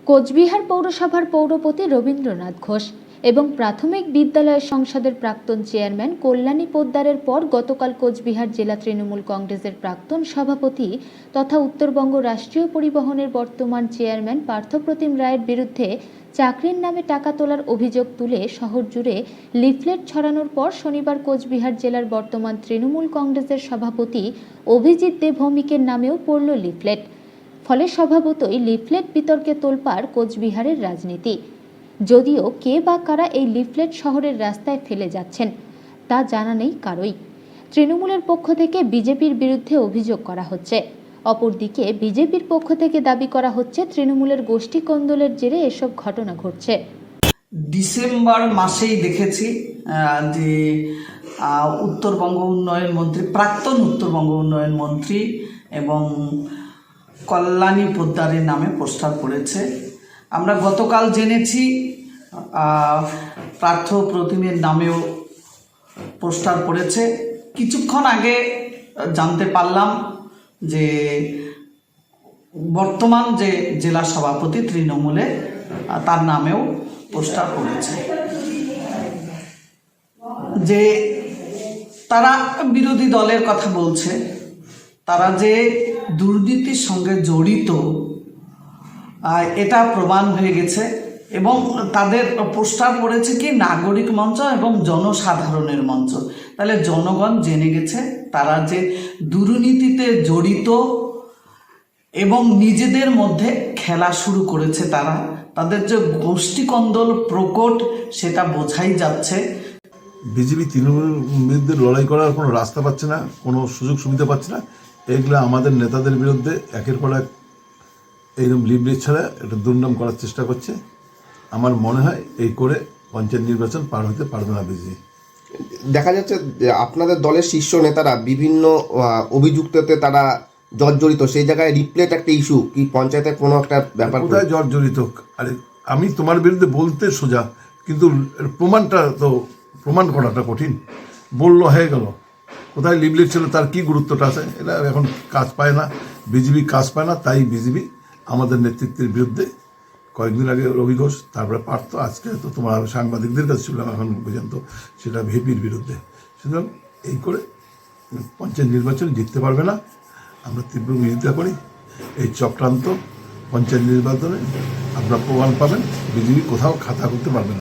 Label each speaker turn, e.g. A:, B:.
A: কোচবিহার পৌরসভার পৌরপতি রবীন্দ্রনাথ ঘোষ এবং প্রাথমিক বিদ্যালয় সংসদের প্রাক্তন চেয়ারম্যান কল্যাণী পোদ্দারের পর গতকাল কোচবিহার জেলা তৃণমূল কংগ্রেসের প্রাক্তন সভাপতি তথা উত্তরবঙ্গ রাষ্ট্রীয় পরিবহনের বর্তমান চেয়ারম্যান পার্থপ্রতিম রায়ের বিরুদ্ধে চাকরির নামে টাকা তোলার অভিযোগ তুলে শহর জুড়ে লিফলেট ছড়ানোর পর শনিবার কোচবিহার জেলার বর্তমান তৃণমূল কংগ্রেসের সভাপতি অভিজিৎ দে ভৌমিকের নামেও পড়ল লিফলেট। ফলে স্বভাবতই লিফলেট বিতর্কে তোলপাড় কোচবিহারের রাজনীতি। যদিও কে বা কারা এই লিফলেট শহরের রাস্তায় ফেলে যাচ্ছেন তা জানা নেই কারোই। তৃণমূলের পক্ষ থেকে বিজেপির বিরুদ্ধে অভিযোগ করা হচ্ছে, অপরদিকে বিজেপির পক্ষ থেকে দাবি করা হচ্ছে তৃণমূলের গোষ্ঠী কোন্দলের জেরে এসব ঘটনা ঘটছে।
B: ডিসেম্বর মাসেই দেখেছি যে উত্তরবঙ্গ উন্নয়ন মন্ত্রী, প্রাক্তন উত্তরবঙ্গ উন্নয়ন মন্ত্রী এবং কল্যাণী পোদ্দারের নামে পোস্টার পড়েছে। আমরা গতকাল জেনেছি পার্থপ্রতিমের নামেও পোস্টার পড়েছে। কিছুক্ষণ আগে জানতে পারলাম যে বর্তমান যে জেলা সভাপতি তৃণমূলে তার নামেও পোস্টার পড়েছে। যে তারা বিরোধী দলের কথা বলছে, তারা যে দুর্নীতির সঙ্গে জড়িত এটা প্রমাণ হয়ে গেছে এবং তাদের পোস্টার পড়েছে কি নাগরিক মঞ্চ এবং জনসাধারণের মঞ্চ। তাহলে জনগণ জেনে গেছে তারা যে দুর্নীতিতে জড়িত এবং নিজেদের মধ্যে খেলা শুরু করেছে। তাদের যে গোষ্ঠীকন্দল প্রকট সেটা বোঝাই যাচ্ছে।
C: বিজেপি তৃণমূলের বিরুদ্ধে লড়াই করার কোনো রাস্তা পাচ্ছে না, কোনো সুযোগ সুবিধা পাচ্ছে না। এগুলো আমাদের নেতাদের বিরুদ্ধে একের পর এক এইরকম লিফলেট ছাড়া একটা দুর্নাম করার চেষ্টা করছে। আমার মনে হয় এই করে পঞ্চায়েত নির্বাচন পার হতে পারবে না বিজেপি।
D: দেখা যাচ্ছে আপনাদের দলের শীর্ষ নেতারা বিভিন্ন অভিযুক্ততে তারা জর্জরিত, সেই জায়গায় রিপ্লেট একটা ইস্যু কি পঞ্চায়েতের কোনো একটা ব্যাপার?
C: কোথায় জর্জরিত? আরে আমি তোমার বিরুদ্ধে বলতে সোজা, কিন্তু প্রমাণ করাটা কঠিন। বললো হয়ে গেল, কোথায় লিফলেট ছিল তার কি গুরুত্বটা আছে? এটা এখন কাজ পায় না, বিজেপি কাজ পায় না। তাই বিজেপি আমাদের নেতৃত্বের বিরুদ্ধে কয়েকদিন আগে রবি ঘোষ, তারপরে পার্থ, আজকে তো তোমার সাংবাদিকদের কাছে ছিল এখন পর্যন্ত সেটা ভিপির বিরুদ্ধে। সুতরাং এই করে পঞ্চায়েত নির্বাচন জিততে পারবে না। আমরা তীব্র বিরোধিতা করি এই চক্রান্ত। পঞ্চায়েত নির্বাচনে আপনারা প্রমাণ পাবেন বিজেপি কোথাও খাতা করতে পারবে না।